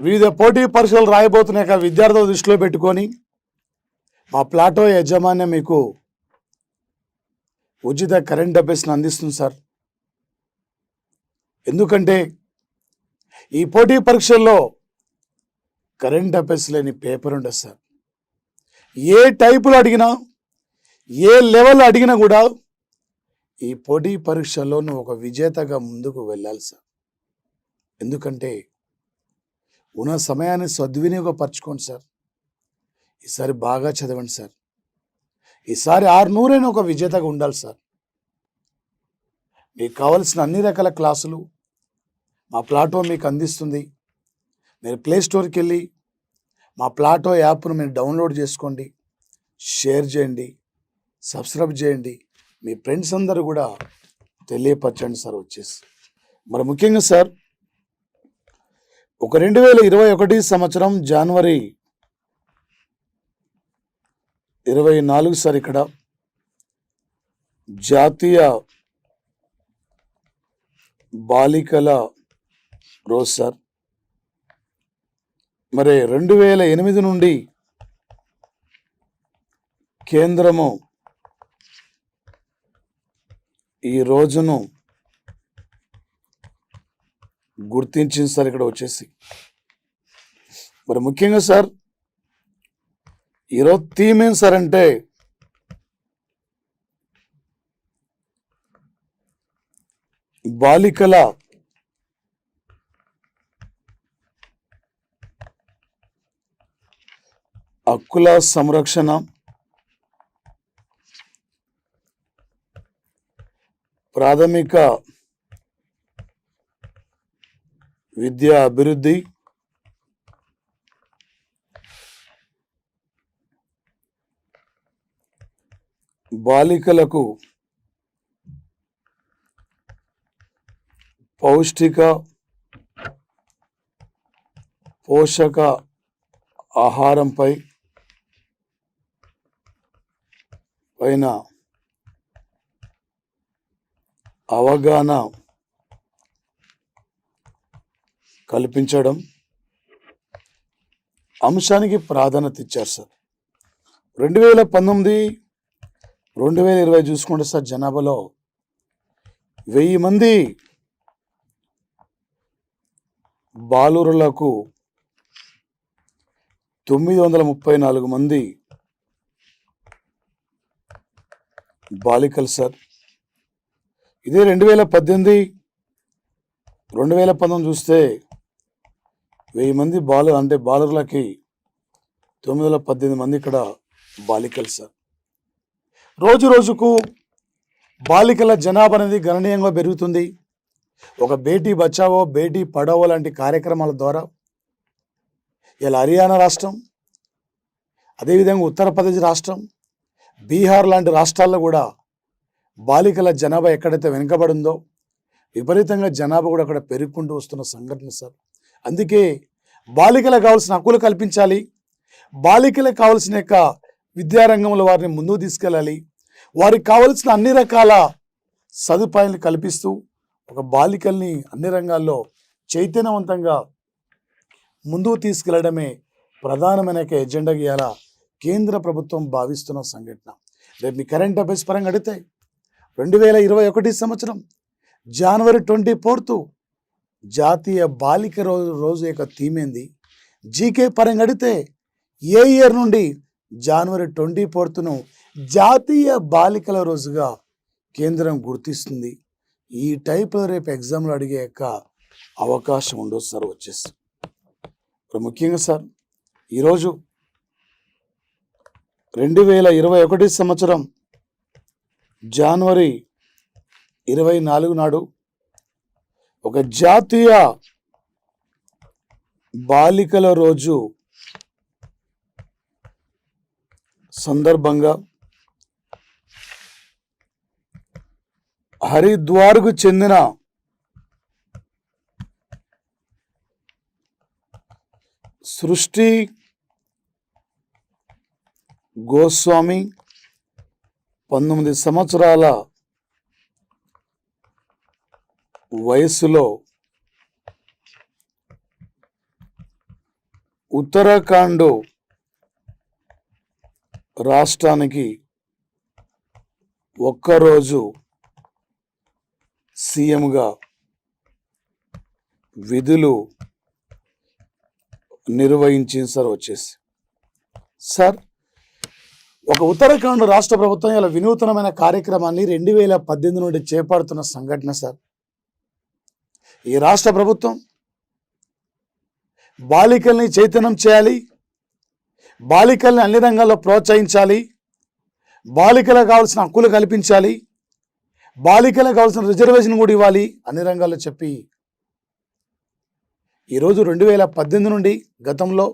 వివిధ పోటీ పరీక్షలు రాయబోతున్న విద్యార్థుల దృష్టిలో పెట్టుకొని మా ప్లాటో యాజమాన్యం మీకు ఉచిత కరెంట్ అఫైర్స్ని అందిస్తుంది సార్. ఎందుకంటే ఈ పోటీ పరీక్షల్లో కరెంట్ అఫైర్స్ లేని పేపర్ ఉండదు సార్. ఏ టైపులో అడిగినా, ఏ లెవెల్ అడిగినా కూడా ఈ పోటీ పరీక్షల్లో నువ్వు ఒక విజేతగా ముందుకు వెళ్ళాలి సార్. ఎందుకంటే ఉన్న సమయాన్ని సద్వినియోగపరచుకోండి సార్. ఈసారి బాగా చదవండి సార్. ఈసారి 600 ఒక విజేతగా ఉండాలి సార్. మీకు కావలసిన అన్ని రకాల క్లాసులు మా ప్లాటో మీకు అందిస్తుంది. మీరు ప్లే స్టోర్కి వెళ్ళి మా ప్లాటో యాప్ను మీరు డౌన్లోడ్ చేసుకోండి, షేర్ చేయండి, సబ్స్క్రైబ్ చేయండి, మీ ఫ్రెండ్స్ అందరూ కూడా తెలియపరచండి సార్. వచ్చేసి మరి ముఖ్యంగా సార్, ఒక 2021 సంవత్సరం జనవరి 24 సార్ ఇక్కడ జాతీయ బాలికల రోజు సార్. మరి 2008 నుండి కేంద్రము ఈ రోజును గుర్తించింది సార్. ఇక్కడ వచ్చేసి మరి ముఖ్యంగా సార్ ఈరోజు థీమ్ ఏం సార్ అంటే బాలికల హక్కుల సంరక్షణ, ప్రాథమిక విద్యా అభివృద్ధి, బాలికలకు పౌష్టిక పోషక ఆహారంపై పైన అవగాహన కల్పించడం అంశానికి ప్రాధాన్యత ఇచ్చారు సార్. 2019, 2020 చూసుకుంటే సార్ జనాభాలో 1000 మంది బాలురులకు 934 మంది బాలికలు సార్. ఇదే 2018, 2019 చూస్తే 1000 మంది బాలురులకి 918 మంది ఇక్కడ బాలికలు సార్. రోజు రోజుకు బాలికల జనాభా అనేది గణనీయంగా పెరుగుతుంది. ఒక బేటీ బచావో బేటీ పడావో లాంటి కార్యక్రమాల ద్వారా ఇలా హర్యానా రాష్ట్రం, అదేవిధంగా ఉత్తరప్రదేశ్ రాష్ట్రం, బీహార్ లాంటి రాష్ట్రాల్లో కూడా బాలికల జనాభా ఎక్కడైతే వెనుకబడిందో విపరీతంగా జనాభా కూడా అక్కడ పెరుగుకుంటూ వస్తున్న సంఘటన సార్. అందుకే బాలికలకు కావాల్సిన హక్కులు కల్పించాలి, బాలికలకు కావాల్సిన విద్యారంగంలో వారిని ముందుకు తీసుకెళ్ళాలి, వారికి కావలసిన అన్ని రకాల సదుపాయాలను కల్పిస్తూ ఒక బాలికల్ని అన్ని రంగాల్లో చైతన్యవంతంగా ముందుకు తీసుకెళ్లడమే ప్రధానమైన ఎజెండా ఇవాళ కేంద్ర ప్రభుత్వం భావిస్తున్న సంఘటన. రేపు మీ కరెంట్ అఫైర్స్ పరంగా అడిగితే 2021 సంవత్సరం జనవరి 24 జాతీయ బాలిక రోజు యొక్క థీమ్ ఏంది? జీకే పరంగా అడిగితే ఏ ఇయర్ నుండి జనవరి 24ను జాతీయ బాలికల రోజుగా కేంద్రం గుర్తిస్తుంది? ఈ టైప్లో రేపు ఎగ్జామ్లో అడిగే అవకాశం ఉండదు సార్. వచ్చేసి ముఖ్యంగా సార్ ఈరోజు 2021 సంవత్సరం జనవరి 24 నాడు ఒక జాతీయ బాలికల రోజు సందర్భంగా హరిద్వార్కు చెందిన సృష్టి గోస్వామి 19 సంవత్సరాల వయసులో ఉత్తరాఖండ్ రాష్ట్రానికి ఒక్కరోజు సీఎంగా విధులు నిర్వహించింది సార్. వచ్చేసి సార్, ఒక ఉత్తరాఖండ్ రాష్ట్ర ప్రభుత్వం ఇలా వినూతనమైన కార్యక్రమాన్ని 2018 నుండి చేపడుతున్న సంఘటన సార్. ఈ రాష్ట్ర ప్రభుత్వం బాలికల్ని చైతన్యం చేయాలి, బాలికల్ని అన్ని రంగాల్లో ప్రోత్సహించాలి, బాలికలకు కావాల్సిన హక్కులు కల్పించాలి, బాలికలకు కావాల్సిన రిజర్వేషన్ కూడా ఇవ్వాలి అన్ని రంగాల్లో చెప్పి ఈరోజు 2018 నుండి గతంలో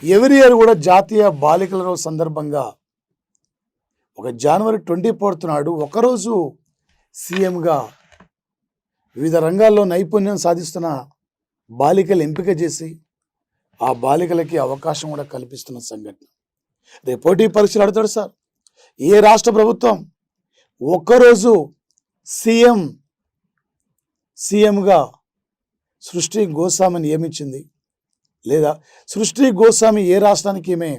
ఎవ్రీ ఇయర్ కూడా జాతీయ బాలికల రోజు సందర్భంగా ఒక జనవరి 24 నాడు ఒకరోజు సీఎంగా వివిధ రంగాల్లో నైపుణ్యం సాధిస్తున్న బాలికలు ఎంపిక చేసి ఆ బాలికలకి అవకాశం కూడా కల్పిస్తున్న సంఘటన. రేపు పోటీ పరీక్షలు అడతాడు సార్. ఏ రాష్ట్ర ప్రభుత్వం ఒక్కరోజు సీఎంగా సృష్టి గోస్వామిని నియమించింది? లేదా సృష్టి గోస్వామి ఏ రాష్ట్రానికి ఈమె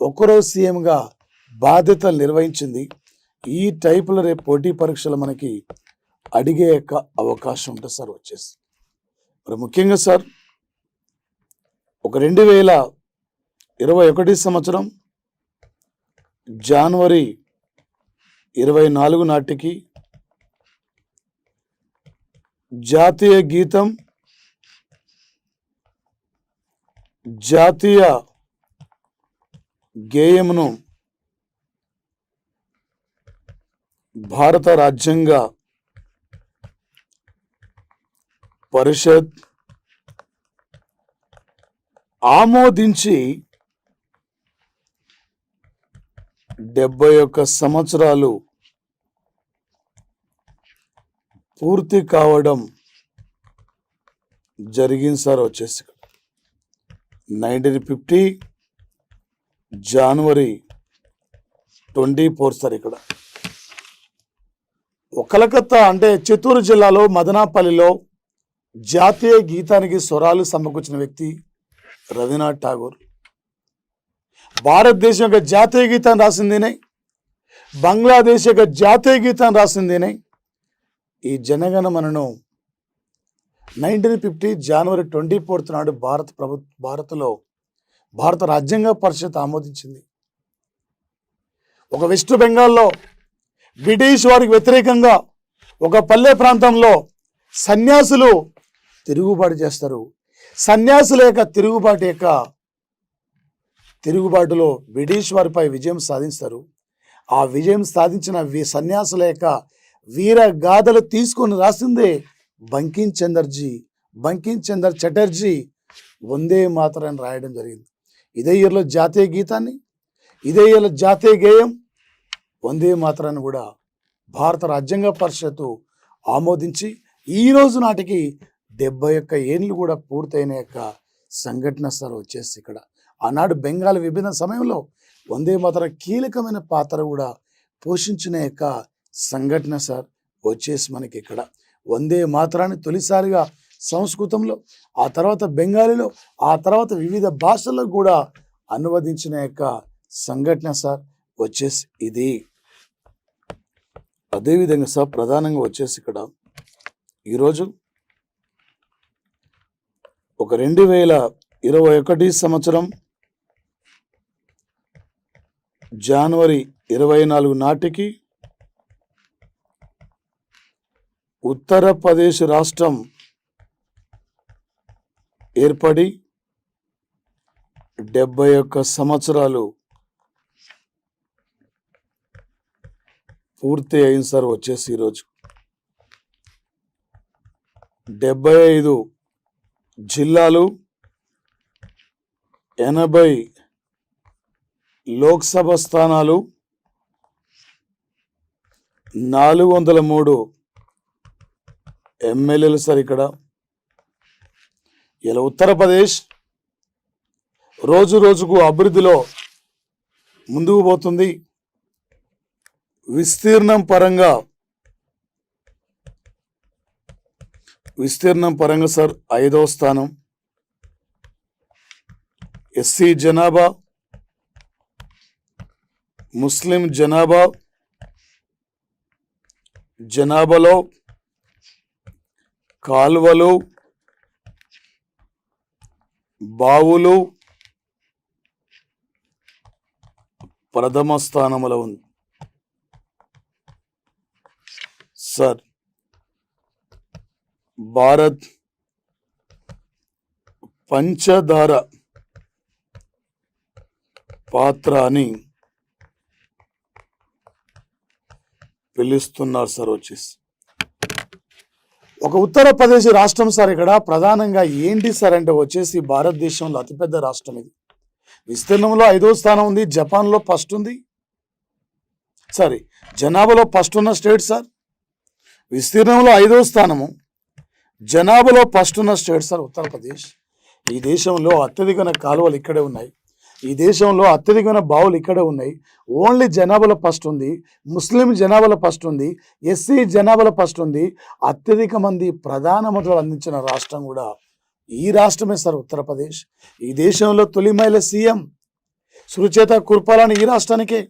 ఒక్కరోజు సీఎంగా బాధ్యతలు నిర్వహించింది? ఈ టైపులో రేపు పోటీ పరీక్షలు మనకి అడిగే అవకాశం ఉంటుంది సార్. వచ్చేసి మరి ముఖ్యంగా సార్, ఒక 2021 సంవత్సరం జనవరి 24 నాటికి జాతీయ గీతం, జాతీయ గేయమును భారత రాజ్యాంగ పరిషత్ ఆమోదించి 71 సంవత్సరాలు పూర్తి కావడం జరిగింది సార్. వచ్చేసి 1950 జనవరి 24 సార్. ఇక్కడ కలకత్తా అంటే చిత్తూరు జిల్లాలో మదనాపల్లిలో జాతీయ గీతానికి స్వరాలు సమకూర్చిన వ్యక్తి రవీంద్రనాథ్ ఠాగూర్. భారతదేశం యొక్క జాతీయ గీతాన్ని రాసిందేనే, బంగ్లాదేశ్ యొక్క జాతీయ గీతాన్ని రాసిందేనే. ఈ జనగణమనను 1950 జనవరి 24 నాడు భారత్లో భారత రాజ్యాంగ పరిషత్ ఆమోదించింది. ఒక వెస్ట్ బెంగాల్లో బ్రిటిష్ వారికి వ్యతిరేకంగా ఒక పల్లె ప్రాంతంలో సన్యాసులు తిరుగుబాటు చేస్తారు. సన్యాసుల యొక్క తిరుగుబాటులో బ్రిటిష్ వారిపై విజయం సాధిస్తారు. ఆ విజయం సాధించిన సన్యాసుల యొక్క వీర గాథలు తీసుకొని రాసిందే బంకిం చంద్ర చటర్జీ వందే మాతరం అని రాయడం జరిగింది. ఇదే ఇయర్లో జాతీయ గీతాన్ని, ఇదే ఇయర్లో జాతీయ గేయం వందే మాతరాన్ని కూడా భారత రాజ్యాంగ పరిషత్తు ఆమోదించి ఈ రోజు నాటికి 71 ఏళ్ళు కూడా పూర్తయిన యొక్క సంఘటన సార్. వచ్చేసి ఇక్కడ ఆనాడు బెంగాల్ విభజన సమయంలో వందే మాతరం కీలకమైన పాత్ర కూడా పోషించిన యొక్క సంఘటన సార్. వచ్చేసి మనకి ఇక్కడ వందే మాతరాన్ని తొలిసారిగా సంస్కృతంలో, ఆ తర్వాత బెంగాలీలో, ఆ తర్వాత వివిధ భాషల్లో కూడా అనువదించిన యొక్క సంఘటన సార్. వచ్చేసి ఇది అదేవిధంగా సార్ ప్రధానంగా వచ్చేసి ఇక్కడ ఈరోజు ఒక 2021 సంవత్సరం జనవరి 24 నాటికి ఉత్తరప్రదేశ్ రాష్ట్రం ఏర్పడి 71 సంవత్సరాలు పూర్తి అయింది సార్. వచ్చేసి ఈరోజు 75 జిల్లాలు, 80 లోక్సభ స్థానాలు, 403 ఎమ్మెల్యేలు సార్. ఇక్కడ ఇలా ఉత్తరప్రదేశ్ రోజు రోజుకు అభివృద్ధిలో ముందుకు పోతుంది. విస్తీర్ణం పరంగా సార్ 5వ స్థానం, ఎస్సీ జనాభా, ముస్లిం జనాభాలో కాలువలు, బావులు ప్రథమ స్థానంలో ఉంది సార్. భారత్ పంచదార పాత్ర అని పిలుస్తున్నారు సార్. వచ్చేసి ఒక ఉత్తరప్రదేశ్ రాష్ట్రం సార్. ఇక్కడ ప్రధానంగా ఏంటి సార్ అంటే వచ్చేసి భారతదేశంలో అతిపెద్ద రాష్ట్రం ఇది. విస్తీర్ణంలో 5వ స్థానం ఉంది. జపాన్లో ఫస్ట్ ఉంది. సారీ, జనాభాలో ఫస్ట్ ఉన్న స్టేట్ సార్. విస్తీర్ణంలో 5వ స్థానము, జనాభాలో ఫస్ట్ ఉన్న స్టేట్ సార్ ఉత్తరప్రదేశ్. ఈ దేశంలో అత్యధికమైన కాలువలు ఇక్కడే ఉన్నాయి. ఈ దేశంలో అత్యధికమైన బావులు ఇక్కడే ఉన్నాయి. ఓన్లీ జనాభాలో ఫస్ట్ ఉంది. ముస్లిం జనాభాలో ఫస్ట్ ఉంది. ఎస్సీ జనాభాలో ఫస్ట్ ఉంది. అత్యధిక మంది ప్రధానమంత్రులు అందించిన రాష్ట్రం కూడా ఈ రాష్ట్రమే సార్ ఉత్తరప్రదేశ్. ఈ దేశంలో తొలి మహిళ సీఎం సుచేత కుర్పాలని ఈ రాష్ట్రానికే.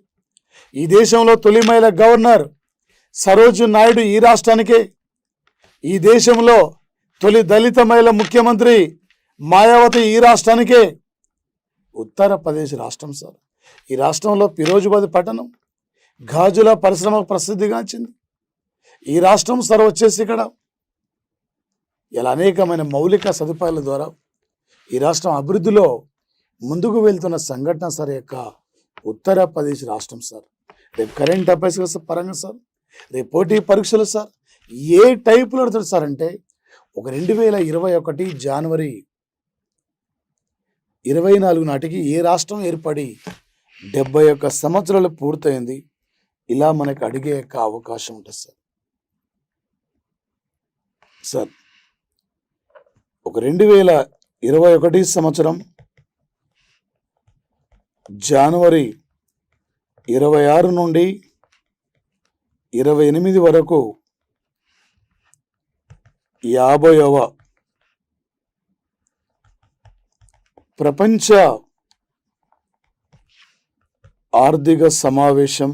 ఈ దేశంలో తొలి మహిళ గవర్నర్ సరోజ్ నాయుడు ఈ రాష్ట్రానికే. ఈ దేశంలో తొలి దళిత మహిళ ముఖ్యమంత్రి మాయావతి ఈ రాష్ట్రానికే. ఉత్తరప్రదేశ్ రాష్ట్రం సార్. ఈ రాష్ట్రంలో ఫిరోజాబాద్ పట్టణం గాజుల పరిశ్రమ ప్రసిద్ధిగాంచింది. ఈ రాష్ట్రం సార్ వచ్చేసి ఇక్కడ ఇలా అనేకమైన మౌలిక సదుపాయాల ద్వారా ఈ రాష్ట్రం అభివృద్ధిలో ముందుకు వెళ్తున్న సంఘటన సార్ యొక్క ఉత్తరప్రదేశ్ రాష్ట్రం సార్. రేపు కరెంట్ అఫైర్స్ పరంగా సార్, రేపు పోటీ పరీక్షలు సార్ ఏ టైపులో అడుగుతారు సార్ అంటే 2021 జనవరి 24 నాటికి ఏ రాష్ట్రం ఏర్పడి 71 సంవత్సరాలు పూర్తయింది. ఇలా మనకు అడిగే అవకాశం ఉంటుంది సార్. సార్ 2021 సంవత్సరం జనవరి 26 నుండి 28 వరకు 50వ ప్రపంచ ఆర్థిక సమావేశం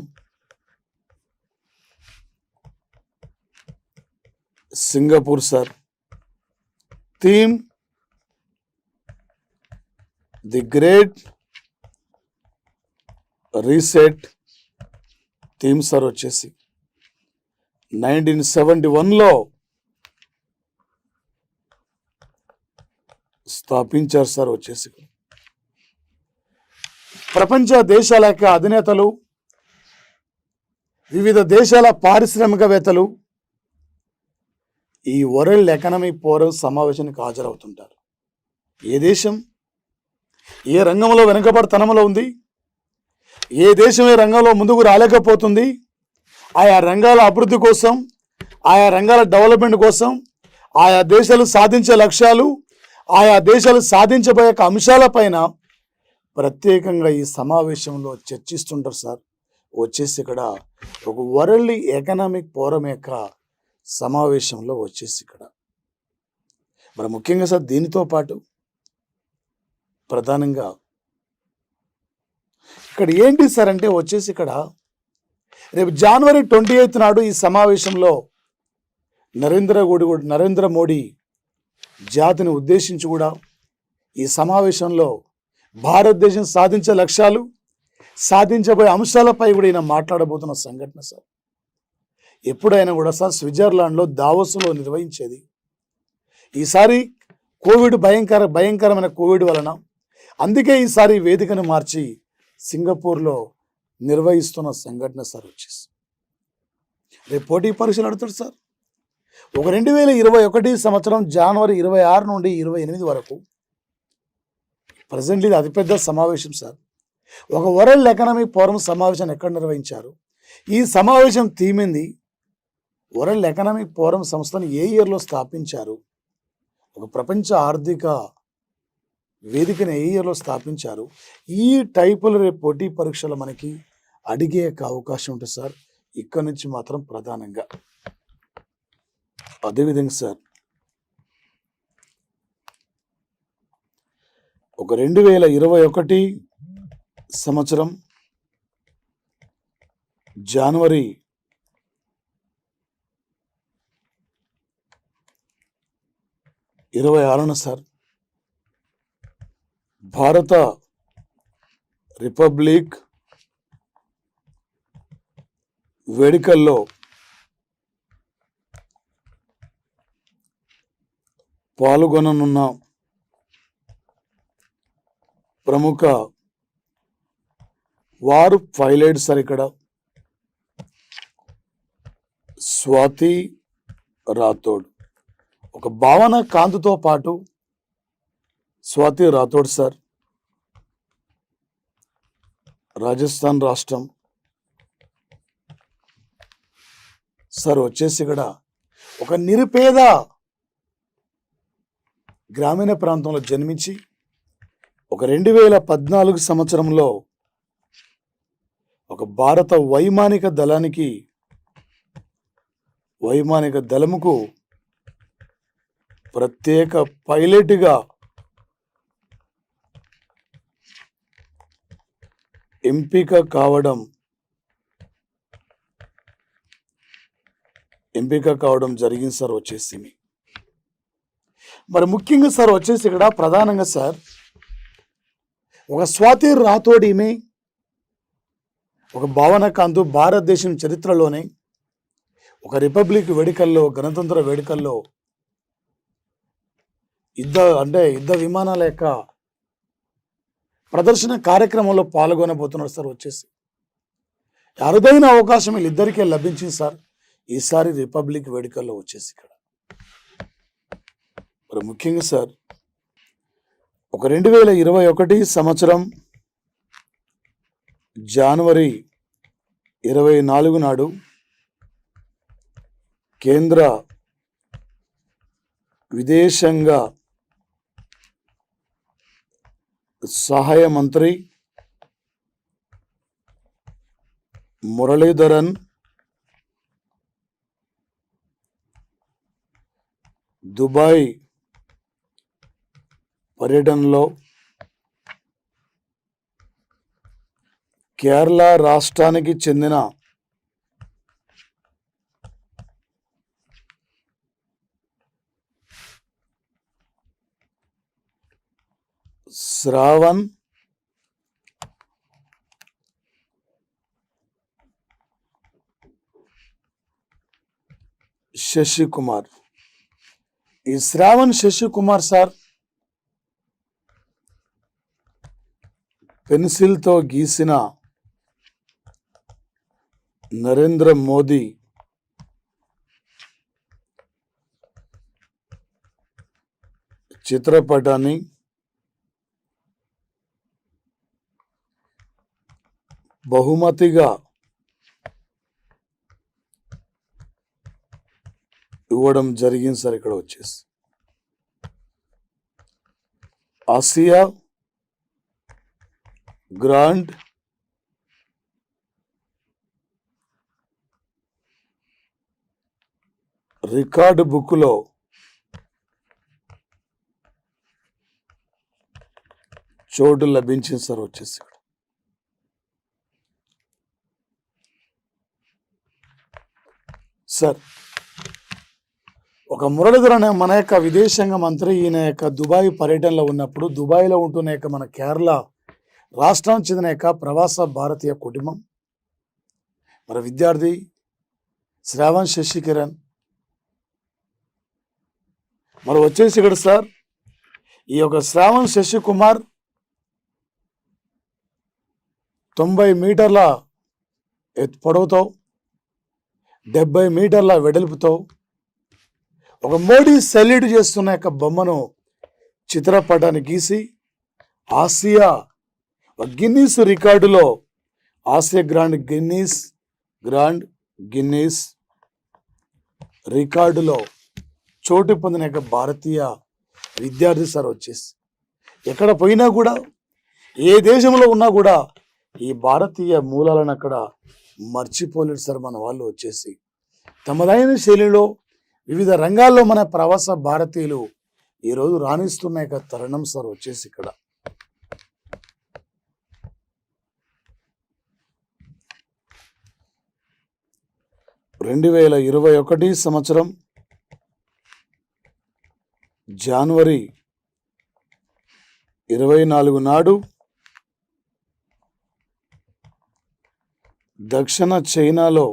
Singapore sir. Theme the great reset. Theme sir వచ్చేసి 1971లో స్థాపించారు సార్. వచ్చేసి ప్రపంచ దేశాల యొక్క అధినేతలు, వివిధ దేశాల పారిశ్రామికవేత్తలు ఈ వరల్డ్ ఎకనామిక్ ఫోరం సమావేశానికి హాజరవుతుంటారు. ఏ దేశం ఏ రంగంలో వెనుకబడితనంలో ఉంది, ఏ దేశం ఏ రంగంలో ముందుకు రాలేకపోతుంది, ఆయా రంగాల అభివృద్ధి కోసం, ఆయా రంగాల డెవలప్మెంట్ కోసం, ఆయా దేశాలు సాధించే లక్ష్యాలు, ఆయా దేశాలు సాధించబోయే అంశాలపైన ప్రత్యేకంగా ఈ సమావేశంలో చర్చిస్తుంటారు సార్. వచ్చేసి ఇక్కడ ఒక వరల్డ్ ఎకనామిక్ ఫోరం యొక్క సమావేశంలో వచ్చేసి ఇక్కడ మరి ముఖ్యంగా సార్ దీనితో పాటు ప్రధానంగా ఇక్కడ ఏంటి సార్ అంటే వచ్చేసి ఇక్కడ రేపు జనవరి 28 నాడు ఈ సమావేశంలో నరేంద్ర మోడీ జాతిని ఉద్దేశించి కూడా ఈ సమావేశంలో భారతదేశం సాధించే లక్ష్యాలు, సాధించబోయే అంశాలపై కూడా ఈయన మాట్లాడబోతున్న సంఘటన సార్. ఎప్పుడైనా కూడా సార్ స్విట్జర్లాండ్లో దావోస్లో నిర్వహించేది. ఈసారి కోవిడ్ భయంకరమైన కోవిడ్ వలన అందుకే ఈసారి వేదికను మార్చి సింగపూర్లో నిర్వహిస్తున్న సంఘటన సార్. వచ్చేసి రేపు పోటీ పరీక్షలు అడుగుతాడు సార్. 2021 సంవత్సరం జనవరి 26 నుండి 28 వరకు ప్రజెంట్లీ ఇది అతిపెద్ద సమావేశం సార్. ఒక వరల్డ్ ఎకనామిక్ ఫోరం సమావేశాన్ని ఎక్కడ నిర్వహించారు, ఈ సమావేశం థీమ్ ఏంది, వరల్డ్ ఎకనామిక్ ఫోరం సంస్థను ఏ ఇయర్లో స్థాపించారు, ఒక ప్రపంచ ఆర్థిక వేదికను ఏ ఇయర్లో స్థాపించారు, ఈ టైపుల రేపు పోటీ పరీక్షలు మనకి అడిగే అవకాశం ఉంటుంది సార్. ఇక్కడ నుంచి మాత్రం ప్రధానంగా అదేవిధంగా సార్ ఒక 2021 సంవత్సరం జనవరి 26న సార్ భారత రిపబ్లిక్ వేడుకల్లో పాల్గొననున్న ప్రముఖ వారు పైలట్ సార్ ఇక్కడ స్వాతి రాథోడ్. ఒక భావన కాంతితో పాటు స్వాతి రాథోడ్ సార్ రాజస్థాన్ రాష్ట్రం సార్ వచ్చేసి ఇక్కడ ఒక నిరుపేద గ్రామీణ ప్రాంతంలో జన్మించి ఒక 2014 సంవత్సరంలో ఒక భారత వైమానిక దళముకు ప్రత్యేక పైలట్గా ఎంపిక కావడం జరిగింది సార్ వచ్చేసి. మరి ముఖ్యంగా సార్ వచ్చేసి ఇక్కడ ప్రధానంగా సార్ ఒక స్వాతి రాథోడ్ ఈమె ఒక భావన కాంతు భారతదేశం చరిత్రలోనే ఒక రిపబ్లిక్ వేడుకల్లో గణతంత్ర వేడుకల్లో యుద్ధ విమానాల యొక్క ప్రదర్శన కార్యక్రమంలో పాల్గొనబోతున్నారు సార్ వచ్చేసి. అరుదైన అవకాశం వీళ్ళిద్దరికీ లభించింది సార్ ఈసారి రిపబ్లిక్ వేడుకల్లో వచ్చేసి ఇక్కడ. మరి ముఖ్యంగా సార్ ఒక 2021 సంవత్సరం జనవరి 24 నాడు కేంద్ర విదేశాంగ సహాయ మంత్రి మురళీధరన్ దుబాయ్ పర్యటనలో కేరళ రాష్ట్రానికి చెందిన శ్రావణ్ శశికుమార్. ఈ శ్రావణ్ శశికుమార్ సార్ పెన్సిల్తో గీసిన నరేంద్ర మోదీ చిత్రపటాన్ని బహుమతిగా ఇవ్వడం జరిగింది సార్ ఇక్కడ వచ్చేసి. ఆసియా గ్రాండ్ రికార్డు బుక్లో చోటు లభించింది సార్ వచ్చేసి. సార్ ఒక మురళీధరన్ మన యొక్క విదేశాంగ మంత్రి ఈయన యొక్క దుబాయ్ పర్యటనలో ఉన్నప్పుడు దుబాయ్లో ఉంటున్న యొక్క మన కేరళ రాష్ట్రానికి చెందిన యొక్క ప్రవాస భారతీయ కుటుంబం మరి విద్యార్థి శ్రావణ్ శశికిరణ్ మరి వచ్చేసి ఇక్కడ సార్ ఈ యొక్క శ్రావణ్ శశికుమార్ 90 మీటర్ల పొడవుతో 70 మీటర్ల వెడల్పుతో ఒక మోడీ సెల్యూట్ చేస్తున్న యొక్క బొమ్మను చిత్రపటాన్ని గీసి ఆసియా గిన్నీస్ రికార్డులో ఆసియా గ్రాండ్ గిన్నీస్ రికార్డులో చోటు పొందిన యొక్క భారతీయ విద్యార్థి సార్ వచ్చేసి. ఎక్కడ పోయినా కూడా ఏ దేశంలో ఉన్నా కూడా ఈ భారతీయ మూలాలను అక్కడ మర్చిపోలేరు సార్ మన వాళ్ళు వచ్చేసి. తమదైన శైలిలో వివిధ రంగాల్లో మన ప్రవాస భారతీయులు ఈరోజు రాణిస్తున్న యొక్క తరుణం సార్ వచ్చేసి ఇక్కడ. 2021 సంవత్సరం జనవరి 24 నాడు దక్షిణ చైనాలో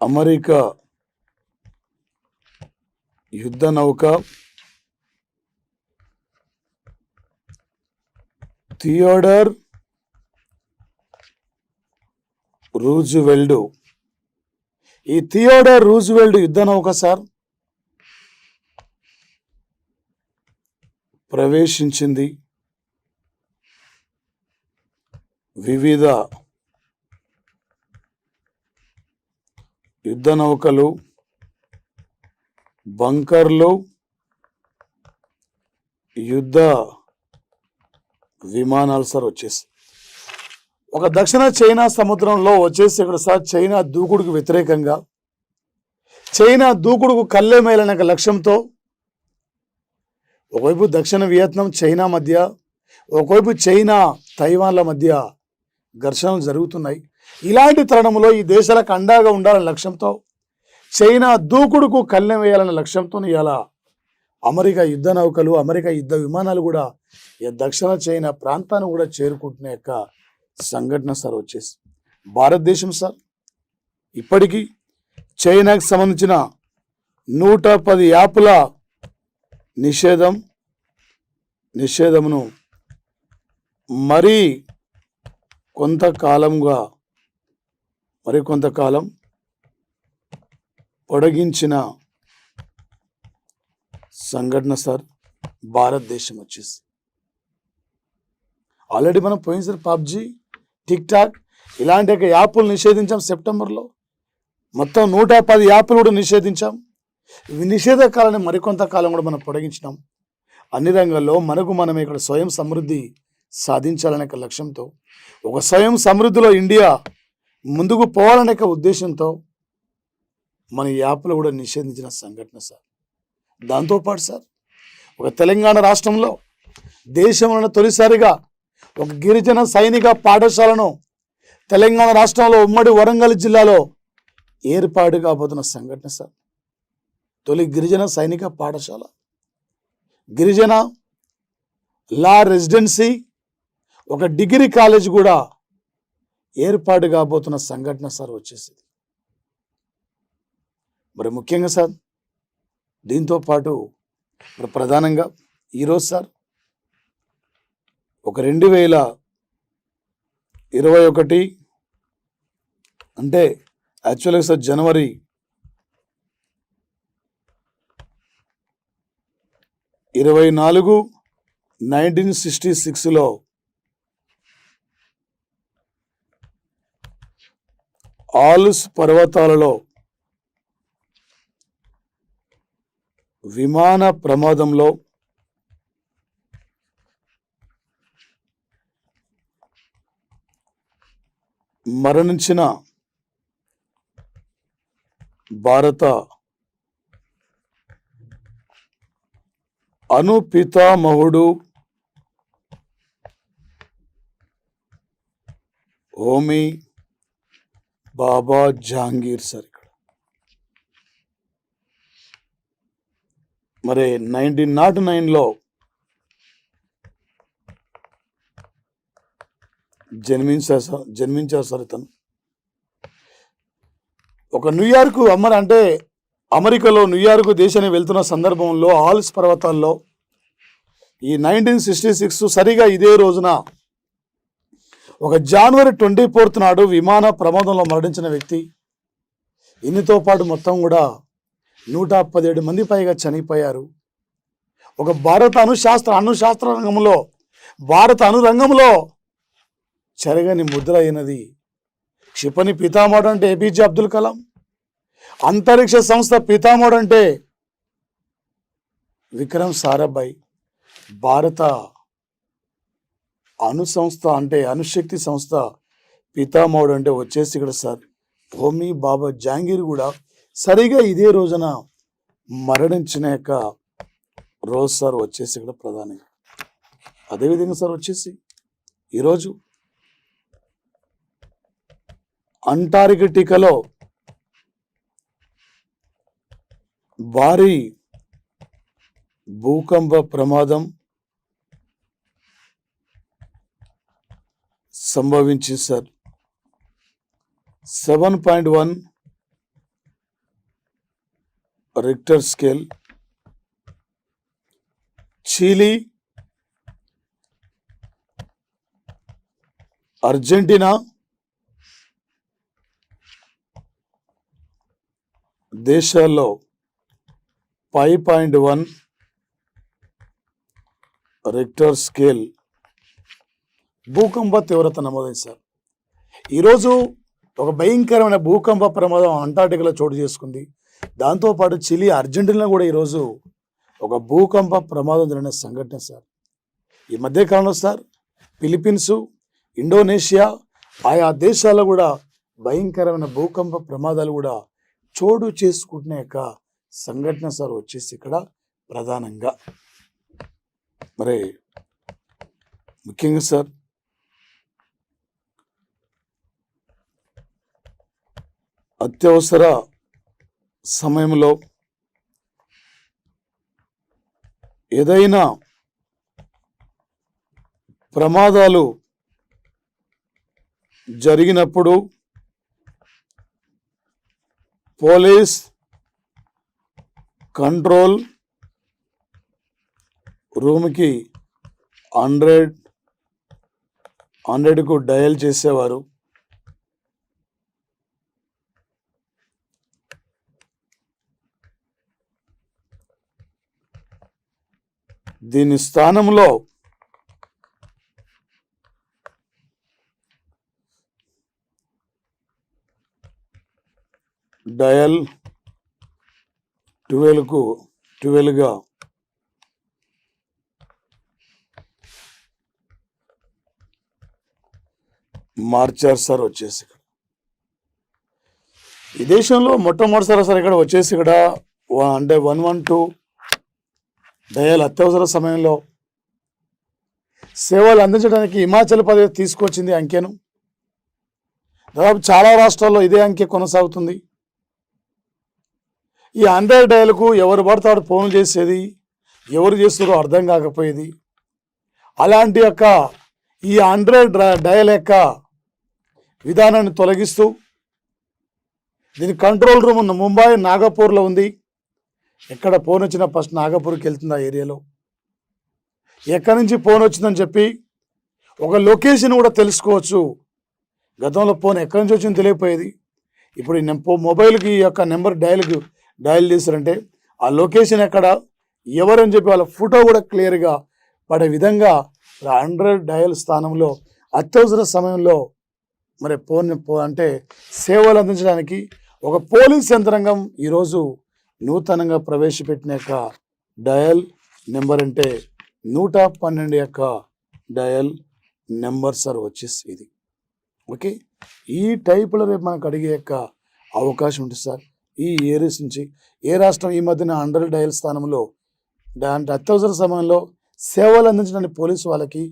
అమెరికా యుద్ధ నౌక థియోడర్ రూజ్వెల్ట్, ఈ థియోడర్ రూజ్వెల్ట్ యుద్ధ నౌక సార్ ప్రవేశించింది వివిధ యుద్ధ నౌకలు, బంకర్లు, యుద్ధ విమానాలు సార్ వచ్చేసి ఒక దక్షిణ చైనా సముద్రంలో వచ్చేసి ఇక్కడ సార్ చైనా దూకుడుకు వ్యతిరేకంగా, చైనా దూకుడుకు కళ్ళెమేలనే లక్ష్యంతో ఒకవైపు దక్షిణ వియత్నాం చైనా మధ్య, ఒకవైపు చైనా తైవాన్ల మధ్య ఘర్షణలు జరుగుతున్నాయి. ఇలాంటి తరుణంలో ఈ దేశాలకు అండగా ఉండాలనే లక్ష్యంతో, చైనా దూకుడుకు కళ్ళెం వేయాలనే లక్ష్యంతో ఇలా అమెరికా యుద్ధ నౌకలు, అమెరికా యుద్ధ విమానాలు కూడా ఈ దక్షిణ చైనా ప్రాంతాన్ని కూడా చేరుకుంటున్న యొక్క సంఘటన సార్ వచ్చేసి భారతదేశం సార్ ఇప్పటికీ చైనాకు సంబంధించిన 110 యాప్ల నిషేధమును కొంతకాలం పొడిగించిన సంఘటన సార్ భారతదేశం వచ్చేసి. ఆల్రెడీ మనం పోయింది సార్ పబ్జి, టిక్ టాక్ ఇలాంటి యాప్లు నిషేధించాం సెప్టెంబర్లో. మొత్తం 110 యాప్లు కూడా నిషేధించాం. ఇవి నిషేధ కాలాన్ని మరికొంతకాలం కూడా మనం పొడిగించినాం. అన్ని రంగాల్లో మనం ఇక్కడ స్వయం సమృద్ధి సాధించాలనే లక్ష్యంతో, ఒక స్వయం సమృద్ధిలో ఇండియా ముందుకు పోవాలనే ఉద్దేశంతో మన యాప్లు కూడా నిషేధించిన సంఘటన సార్. దాంతోపాటు సార్ ఒక తెలంగాణ రాష్ట్రంలో దేశంలో తొలిసారిగా ఒక గిరిజన సైనిక పాఠశాలను తెలంగాణ రాష్ట్రంలో ఉమ్మడి వరంగల్ జిల్లాలో ఏర్పాటు కాబోతున్న సంఘటన సార్. తొలి గిరిజన సైనిక పాఠశాల, గిరిజన లా రెసిడెన్సీ, ఒక డిగ్రీ కాలేజ్ కూడా ఏర్పాటు కాబోతున్న సంఘటన సార్ వచ్చేసింది. మరి ముఖ్యంగా సార్ దీంతో పాటు ప్రధానంగా ఈరోజు సార్ ఒక 2021 అంటే యాక్చువల్గా సార్ జనవరి 24, 1966లో ఆల్స్ పర్వతాలలో విమాన ప్రమాదంలో మరణించిన భారత అణు పితామహుడు హోమీ బాబా జహాంగీర్ సార్ ఇక్కడ మరి 1909లో జన్మించారు సార్ ఇతను. ఒక న్యూయార్క్ అంటే అమెరికాలో న్యూయార్క్ దేశానికి వెళ్తున్న సందర్భంలో ఆల్స్ పర్వతాల్లో ఈ 1966 సరిగా ఇదే రోజున ఒక జనవరి 24 నాడు విమాన ప్రమాదంలో మరణించిన వ్యక్తి. ఇన్నితో పాటు మొత్తం కూడా 117 మంది పైగా చనిపోయారు. ఒక భారత అణుశాస్త్ర రంగంలో, భారత అణురంగంలో చెరగని ముద్ర అయినది క్షిపణి పితామహుడు అంటే ఏపీజే అబ్దుల్ కలాం, అంతరిక్ష సంస్థ పితామహుడు అంటే విక్రమ్ సారాభాయ్, భారత అణు సంస్థ అంటే అణుశక్తి సంస్థ పితామహుడు అంటే వచ్చేసి ఇక్కడ సార్ హోమీ బాబా జహాంగీర్ కూడా సరిగా ఇదే రోజున మరణించిన యొక్క రోజు సార్ వచ్చేసి ఇక్కడ ప్రధానంగా. అదేవిధంగా సార్ వచ్చేసి ఈరోజు అంటార్కిటికాలో భారీ భూకంప ప్రమాదం సంభవించింది sir. 7.1 Richter scale. Chile, Argentina దేశాల్లో 5.1 రిక్టర్ స్కేల్ భూకంప తీవ్రత నమోదైంది సార్. ఈరోజు ఒక భయంకరమైన భూకంప ప్రమాదం అంటార్టికాలో చోటు చేసుకుంది. దాంతోపాటు చిలీ, అర్జెంటీనా కూడా ఈరోజు ఒక భూకంప ప్రమాదం జరిగిన సంఘటన సార్. ఈ మధ్యకాలంలో సార్ ఫిలిప్పీన్స్, ఇండోనేషియా ఆయా దేశాల్లో కూడా భయంకరమైన భూకంప ప్రమాదాలు కూడా చోటు చేసుకుంటున్న యొక్క సంఘటన సార్ వచ్చేసి ఇక్కడ ప్రధానంగా మరి ముఖ్యంగా సార్ అత్యవసర సమయంలో ఏదైనా ప్రమాదాలు జరిగినప్పుడు పోలీస్ కంట్రోల్ రూమ్కి 100కు డయల్ చేసేవారు. దీని స్థానంలో డయల్ 12గా మార్చారు సార్. వచ్చేసి ఈ దేశంలో మొట్టమొదటిసారి సార్ ఇక్కడ వచ్చేసి ఇక్కడ అంటే 112 డయల్ అత్యవసర సమయంలో సేవలు అందించడానికి హిమాచల్ ప్రదేశ్ తీసుకొచ్చింది అంకెను. దాదాపు చాలా రాష్ట్రాల్లో ఇదే అంకె కొనసాగుతుంది. ఈ 100 డయల్కు ఎవరు పడతాడు ఫోన్ చేసేది, ఎవరు చేస్తారో అర్థం కాకపోయేది. అలాంటి యొక్క ఈ 100 డయల్ యొక్క విధానాన్ని తొలగిస్తూ దీని కంట్రోల్ రూమ్ ముంబై, నాగపూర్లో ఉంది. ఎక్కడ ఫోన్ వచ్చినా ఫస్ట్ నాగపూర్కి వెళ్తుంది. ఆ ఏరియాలో ఎక్కడి నుంచి ఫోన్ వచ్చిందని చెప్పి ఒక లొకేషన్ కూడా తెలుసుకోవచ్చు. గతంలో ఫోన్ ఎక్కడి నుంచి వచ్చిందో తెలియకపోయేది. ఇప్పుడు ఈ మొబైల్కి ఈ యొక్క నెంబర్ డయల్ చేశారంటే ఆ లొకేషన్ ఎక్కడ, ఎవరని చెప్పి వాళ్ళ ఫోటో కూడా క్లియర్గా పడే విధంగా 100 డయల్ స్థానంలో అత్యవసర సమయంలో మరి ఫోన్ అంటే సేవలు అందించడానికి ఒక పోలీస్ యంత్రాంగం ఈరోజు నూతనంగా ప్రవేశపెట్టిన యొక్క డయల్ నెంబర్ అంటే 112 యొక్క డయల్ నెంబర్ సార్ వచ్చేసి ఇది. ఓకే, ఈ టైపులో రేపు మనకు అడిగే యొక్క అవకాశం ఉంటుంది సార్. ఈ ఏరియాస్ నుంచి ఏ రాష్ట్రం ఈ మధ్యన 100 డయల్ స్థానంలో దాంట్లో అత్యవసర సమయంలో సేవలు అందించడానికి పోలీసు వాళ్ళకి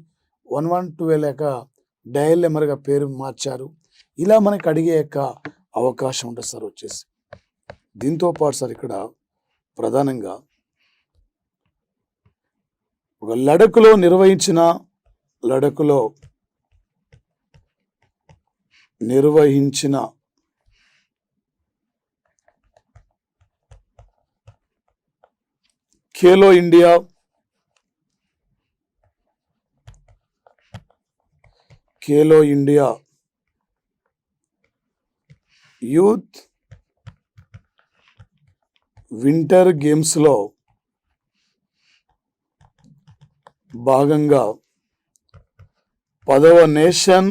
112 యొక్క డయల్ నెంబర్గా పేరు మార్చారు. ఇలా మనకి అడిగే యొక్క అవకాశం ఉంటుంది సార్ వచ్చేసి. దీంతో పాటు సార్ ఇక్కడ ప్రధానంగా ఒక లడఖ్లో నిర్వహించిన ఖేలో ఇండియా యూత్ వింటర్ గేమ్స్లో భాగంగా 10వ nation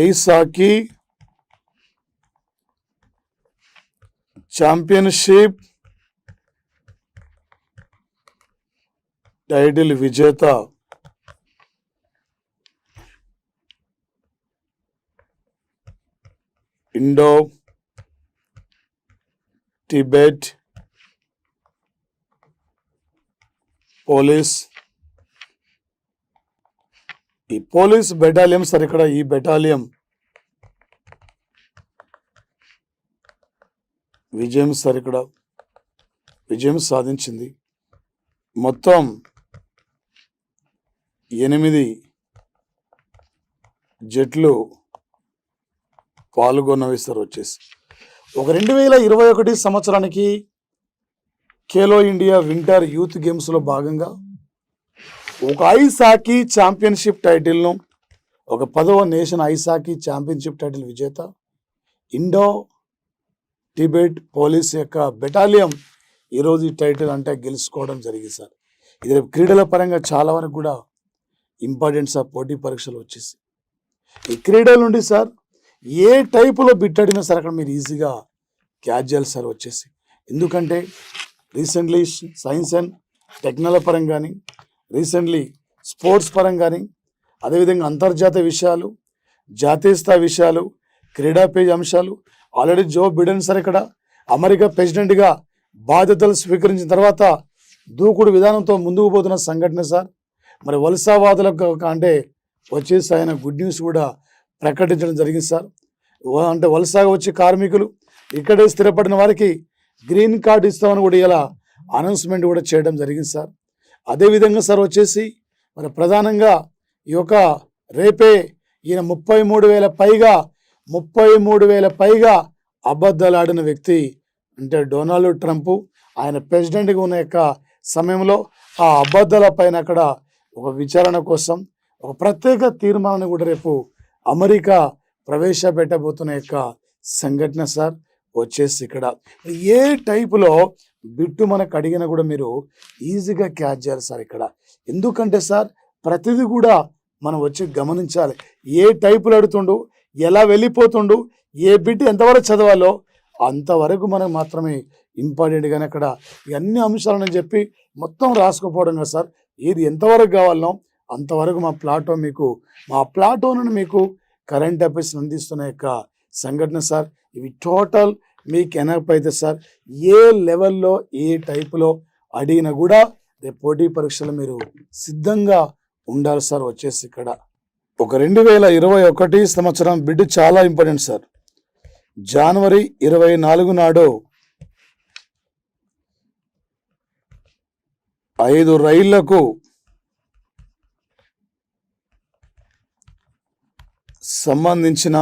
ice hockey championship title విజేత ఇండో టిబెట్ పోలీస్ ఈ పోలీస్ బెటాలియం సార్, ఇక్కడ ఈ బెటాలియం విజయం సార్, ఇక్కడ విజయం సాధించింది. మొత్తం 8 జట్లు పాల్గొన్నవి సార్. వచ్చేసి ఒక 2021 సంవత్సరానికి ఖేలో ఇండియా వింటర్ యూత్ గేమ్స్లో భాగంగా ఒక ఐస్ హాకీ ఛాంపియన్షిప్ టైటిల్ను, ఒక 10వ nation ice hockey championship title విజేత ఇండో టిబెట్ పోలీస్ యొక్క బెటాలియం ఈరోజు ఈ టైటిల్ అంటే గెలుచుకోవడం జరిగింది సార్. ఇది రేపు క్రీడల పరంగా చాలా వరకు కూడా ఇంపార్టెంట్ సార్. పోటీ పరీక్షలు వచ్చేసి ఈ క్రీడల నుండి సార్ ఏ టైపులో బిట్ అడిగినా సార్ అక్కడ మీరు ఈజీగా క్యాచ్ చేయాలి సార్. వచ్చేసి ఎందుకంటే రీసెంట్లీ సైన్స్ అండ్ టెక్నాలజీ పరంగా కానీ, రీసెంట్లీ స్పోర్ట్స్ పరంగా కానీ, అదేవిధంగా అంతర్జాతీయ విషయాలు, జాతీయ స్థాయి విషయాలు, క్రీడా పేజ్ అంశాలు, ఆల్రెడీ జో బిడెన్ సార్ ఇక్కడ అమెరికా ప్రెసిడెంట్గా బాధ్యతలు స్వీకరించిన తర్వాత దూకుడు విధానంతో ముందుకు పోతున్న సంఘటన సార్. మరి వలసవాదులకు అంటే వచ్చేసి ఆయన గుడ్ న్యూస్ కూడా ప్రకటించడం జరిగింది సార్. అంటే వలసగా వచ్చే కార్మికులు ఇక్కడే స్థిరపడిన వారికి గ్రీన్ కార్డు ఇస్తామని కూడా ఇలా అనౌన్స్మెంట్ కూడా చేయడం జరిగింది సార్. అదేవిధంగా సార్ వచ్చేసి మరి ప్రధానంగా ఈ యొక్క రేపే ఈయన 33,000 పైగా అబద్ధాలు ఆడిన వ్యక్తి అంటే డొనాల్డ్ ట్రంప్. ఆయన ప్రెసిడెంట్గా ఉన్న యొక్క సమయంలో ఆ అబద్ధాల పైన అక్కడ ఒక విచారణ కోసం ఒక ప్రత్యేక తీర్మానాన్ని కూడా రేపు అమెరికా ప్రవేశపెట్టబోతున్న యొక్క సంఘటన సార్. వచ్చేసి ఇక్కడ ఏ టైపులో బిట్టు మనకు అడిగినా కూడా మీరు ఈజీగా క్యాచ్ చేయాలి సార్ ఇక్కడ. ఎందుకంటే సార్ ప్రతిదీ కూడా మనం వచ్చి గమనించాలి. ఏ టైపులో అడుగుతుండు, ఎలా వెళ్ళిపోతుండు, ఏ బిట్ ఎంతవరకు చదవాలో అంతవరకు మనకు మాత్రమే ఇంపార్టెంట్. కానీ అక్కడ ఇవన్నీ అంశాలని చెప్పి మొత్తం రాసుకోపోవడం కదా సార్. ఏది ఎంతవరకు కావాలనో అంతవరకు మా ప్లాటోను మీకు కరెంట్ అఫైర్స్ అందిస్తున్న యొక్క సంఘటన సార్. ఇవి టోటల్ మీకు ఎనర్ప్ అయితే సార్ ఏ లెవెల్లో ఏ టైపులో అడిగినా కూడా రేపు పోటీ పరీక్షలు మీరు సిద్ధంగా ఉండాలి సార్. వచ్చేసి ఇక్కడ ఒక 2021 సంవత్సరం బిడ్ చాలా ఇంపార్టెంట్ సార్. జనవరి 24 నాడు 5 రైళ్లకు సంబంధించిన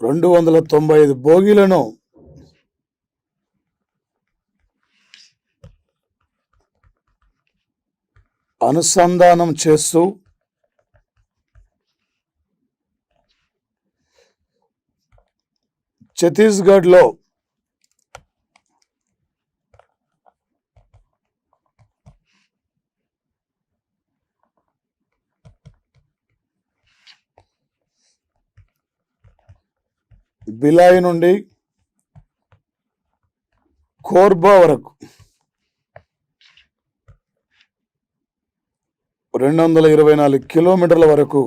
295 బోగీలను అనుసంధానం చేస్తూ ఛత్తీస్గఢ్లో బిలాయ్ నుండి కోర్బా వరకు 224 కిలోమీటర్ల వరకు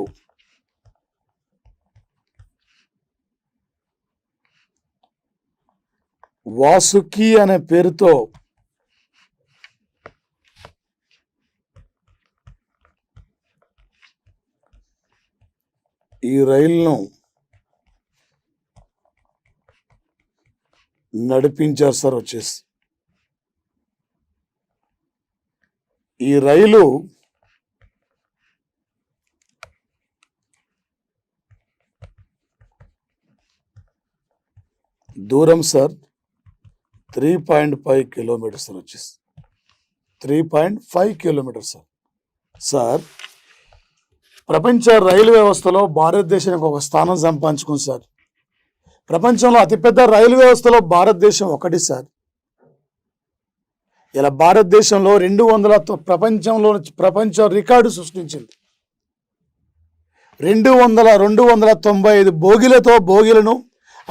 వాసుకి అనే పేరుతో ఈ రైలును నడిపించారు సార్. వచ్చేసి ఈ రైలు దూరం సార్ 3.5 కిలోమీటర్స్ సార్. వచ్చేసి 3.5 కిలోమీటర్స్ సార్. సార్ ప్రపంచ రైలు వ్యవస్థలో భారతదేశానికి ఒక స్థానం సంపాదించుకుంది సార్. ప్రపంచంలో అతిపెద్ద రైలు వ్యవస్థలో భారతదేశం ఒకటి సార్. ఇలా భారతదేశంలో 200 రికార్డు సృష్టించింది. 295 బోగీలను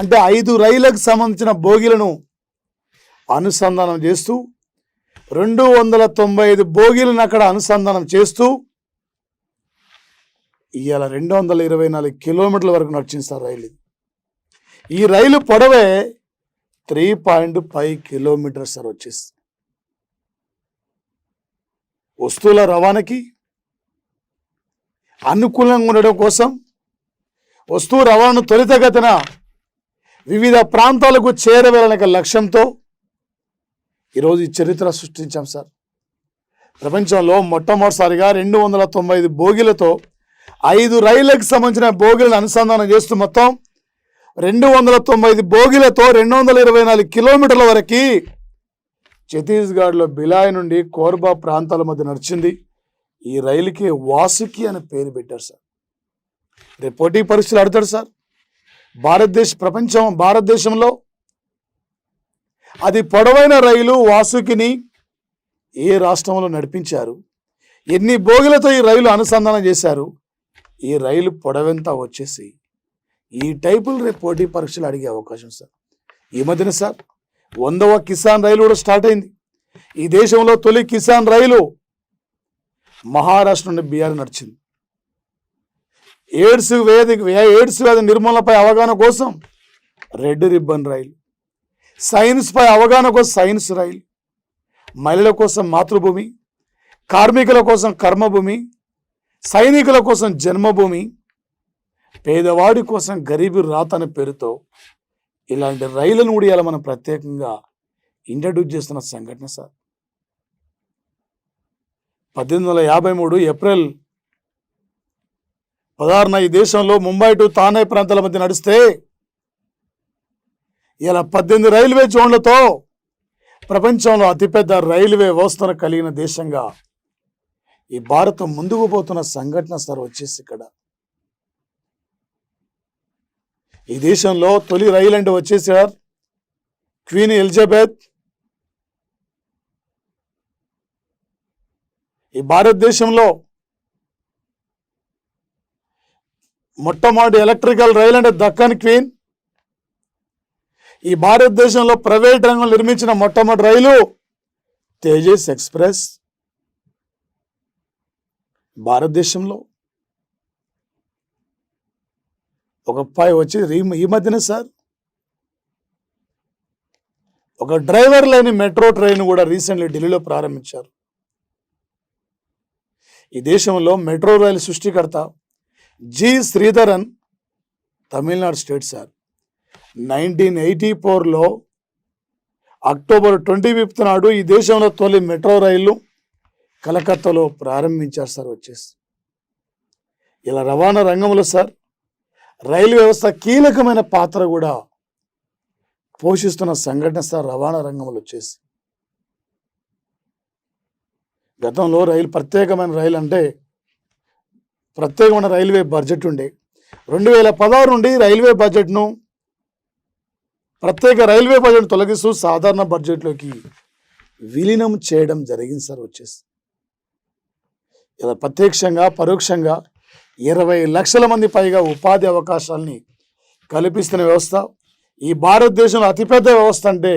అంటే 5 రైళ్లకు సంబంధించిన బోగీలను అనుసంధానం చేస్తూ 295 బోగీలను అక్కడ అనుసంధానం చేస్తూ ఇవాళ 224 కిలోమీటర్ల వరకు నడిచింది సార్ రైలు. ఈ రైలు పొడవే 3.5 కిలోమీటర్స్ సార్. వచ్చేసి వస్తువుల రవాణాకి అనుకూలంగా ఉండడం కోసం వస్తు రవాణాను త్వరితగతిన వివిధ ప్రాంతాలకు చేరవేయాలనే లక్ష్యంతో ఈరోజు ఈ చరిత్ర సృష్టించాం సార్. ప్రపంచంలో మొట్టమొదటిసారిగా 295 బోగీలతో 5 రైళ్లకు సంబంధించిన బోగీలను అనుసంధానం చేస్తూ మొత్తం 295 బోగీలతో 224 కిలోమీటర్ల వరకు ఛత్తీస్గఢ్లో బిలాయ్ నుండి కోర్బా ప్రాంతాల మధ్య నడిచింది. ఈ రైలుకి వాసుకి అనే పేరు పెట్టారు సార్. రేపు పోటీ పరీక్షలు అడతాడు సార్. భారతదేశంలో అది పొడవైన రైలు వాసుకిని ఏ రాష్ట్రంలో నడిపించారు, ఎన్ని బోగిలతో ఈ రైలు అనుసంధానం చేశారు, ఈ రైలు పొడవెంత వచ్చేసి ఈ టైపులు రేపు పోటీ పరీక్షలు అడిగే అవకాశం సార్. ఈ మధ్యన సార్ 100వ కిసాన్ రైలు కూడా స్టార్ట్ అయింది. ఈ దేశంలో తొలి కిసాన్ రైలు మహారాష్ట్ర నుండి బీహార్ నడిచింది. ఎయిడ్స్ వ్యాధి నిర్మూలనపై అవగాహన కోసం రెడ్ రిబ్బన్ రైలు, సైన్స్ పై అవగాహన కోసం సైన్స్ రైలు, మహిళల కోసం మాతృభూమి, కార్మికుల కోసం కర్మభూమి, సైనికుల కోసం జన్మభూమి, పేదవాడి కోసం గరీబీ రాత్ అనే పేరుతో ఇలాంటి రైళ్లను కూడా ఇలా మనం ప్రత్యేకంగా ఇంట్రడ్యూస్ చేస్తున్న సంఘటన సార్. 1853 ఏప్రిల్ 16న ఈ దేశంలో ముంబై టు థానే ప్రాంతాల మధ్య నడిస్తే ఇలా 18 రైల్వే జోన్లతో ప్రపంచంలో అతిపెద్ద రైల్వే వ్యవస్థను కలిగిన దేశంగా ఈ భారతం ముందుకు పోతున్న సంఘటన సార్ వచ్చేసి ఇక్కడ. ఈ దేశంలో తొలి రైలు అంటే వచ్చేసి సార్ క్వీన్ ఎలిజబెత్. ఈ భారతదేశంలో మొట్టమొదటి ఎలక్ట్రికల్ రైలు అంటే దక్కన్ క్వీన్. ఈ భారతదేశంలో ప్రైవేట్ రంగంలో నిర్మించిన మొట్టమొదటి రైలు తేజస్ ఎక్స్ప్రెస్. భారతదేశంలో ఒక వచ్చి ఈ మధ్యన సార్ ఒక డ్రైవర్ లేని మెట్రో ట్రైన్ కూడా రీసెంట్లీ ఢిల్లీలో ప్రారంభించారు. ఈ దేశంలో మెట్రో రైలు సృష్టికర్త జి శ్రీధరన్, తమిళనాడు స్టేట్ సార్. 1984లో అక్టోబర్ 25 నాడు ఈ దేశంలో తొలి మెట్రో రైలు కలకత్తాలో ప్రారంభించారు సార్ వచ్చేసి. ఇలా రవాణా రంగంలో సార్ రైలు వ్యవస్థ కీలకమైన పాత్ర కూడా పోషిస్తున్న సంఘటన సార్ రవాణా రంగంలో వచ్చేసి. గతంలో ప్రత్యేకమైన రైలు అంటే ప్రత్యేకమైన రైల్వే బడ్జెట్ ఉండే. 2016 నుండి రైల్వే బడ్జెట్ను ప్రత్యేక రైల్వే బడ్జెట్ తొలగిస్తూ సాధారణ బడ్జెట్లోకి విలీనం చేయడం జరిగింది సార్ వచ్చేసి. ఇలా ప్రత్యక్షంగా పరోక్షంగా 20 లక్షల మంది పైగా ఉపాధి అవకాశాలని కల్పిస్తున్న వ్యవస్థ. ఈ భారతదేశంలో అతిపెద్ద వ్యవస్థ అంటే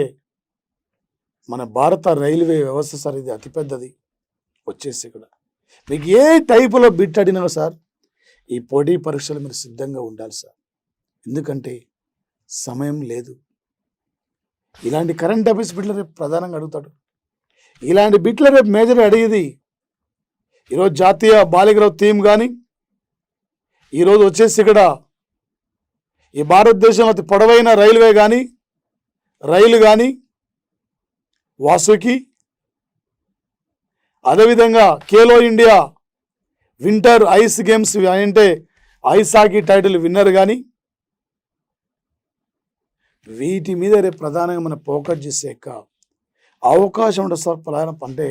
మన భారత రైల్వే వ్యవస్థ సార్. ఇది అతిపెద్దది వచ్చేసి ఇక్కడ. మీకు ఏ టైపులో బిట్ అడిగినా సార్ ఈ పోటీ పరీక్షలు మీరు సిద్ధంగా ఉండాలి సార్. ఎందుకంటే సమయం లేదు. ఇలాంటి కరెంట్ అఫైర్స్ బిట్లు రేపు ప్రధానంగా అడుగుతాడు. ఇలాంటి బిట్లు రేపు మేజర్ అడిగేది. ఈరోజు జాతీయ బాలికల థీమ్ కానీ, ఈరోజు వచ్చేసి ఇక్కడ ఈ భారతదేశంలో అతి పొడవైన రైలు కానీ వాసుకి, అదేవిధంగా Khelo India winter ice games అంటే ఐస్ హాకీ టైటిల్ విన్నర్ కానీ, వీటి మీద రేపు ప్రధానంగా మనం ఫోకస్ చేసే అవకాశం ఉంటుంది సార్. అంటే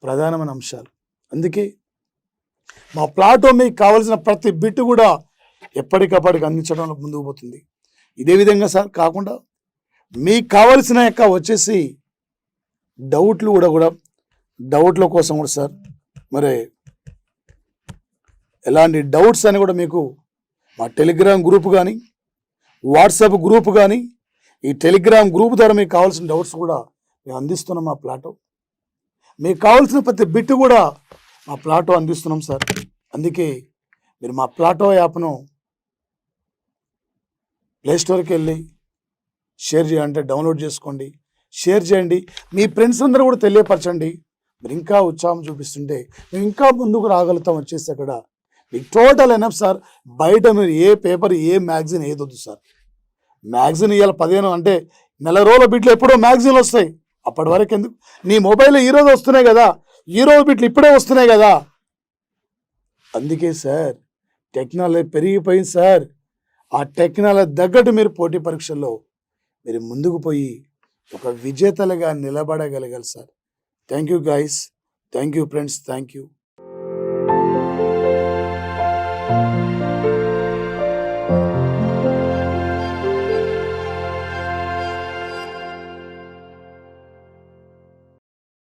ప్రధానమైన అంశాలు. అందుకే మా ప్లాటో మీకు కావాల్సిన ప్రతి బిట్ కూడా ఎప్పటికప్పటికి అందించడంలో ముందుకు పోతుంది. ఇదే విధంగా సార్ కాకుండా మీకు కావాల్సిన వచ్చేసి డౌట్ల కోసం కూడా సార్ మరి ఎలాంటి డౌట్స్ అని కూడా మీకు మా టెలిగ్రామ్ గ్రూప్ కానీ వాట్సాప్ గ్రూప్ కానీ ఈ టెలిగ్రామ్ గ్రూప్ ద్వారా మీకు కావాల్సిన డౌట్స్ కూడా మేము అందిస్తున్నాం. మా ప్లాటో మీకు కావాల్సిన ప్రతి బిట్ కూడా మా ప్లాటో అందిస్తున్నాం సార్. అందుకే మీరు మా ప్లాటో యాప్ను ప్లేస్టోర్కి వెళ్ళి షేర్ చేయాలంటే డౌన్లోడ్ చేసుకోండి, షేర్ చేయండి, మీ ఫ్రెండ్స్ అందరూ కూడా తెలియపరచండి. మీరు ఇంకా ఉత్సాహం చూపిస్తుంటే మేము ఇంకా ముందుకు రాగలుగుతాం వచ్చేసి అక్కడ మీకు టోటల్ ఎనఫ్ సార్. బయట మీరు ఏ పేపర్ ఏ మ్యాగజైన్ ఏదొద్దు సార్. మ్యాగజైన్ ఇవాళ 15 అంటే నెల రోజుల బిట్లు ఎప్పుడో మ్యాగజైన్లు వస్తాయి. అప్పటి వరకు ఎందుకు? నీ మొబైల్లో ఈరోజు వస్తున్నాయి కదా, ఈరోజు బిట్లు ఇప్పుడే వస్తున్నాయి కదా. అందుకే సార్ టెక్నాలజీ పెరిగిపోయింది సార్. ఆ టెక్నాలజీ తగ్గట్టు మీరు పోటీ పరీక్షల్లో మీరు ముందుకు పోయి ఒక విజేతలుగా నిలబడగలగాలి sir. Thank you guys, thank you friends, thank you.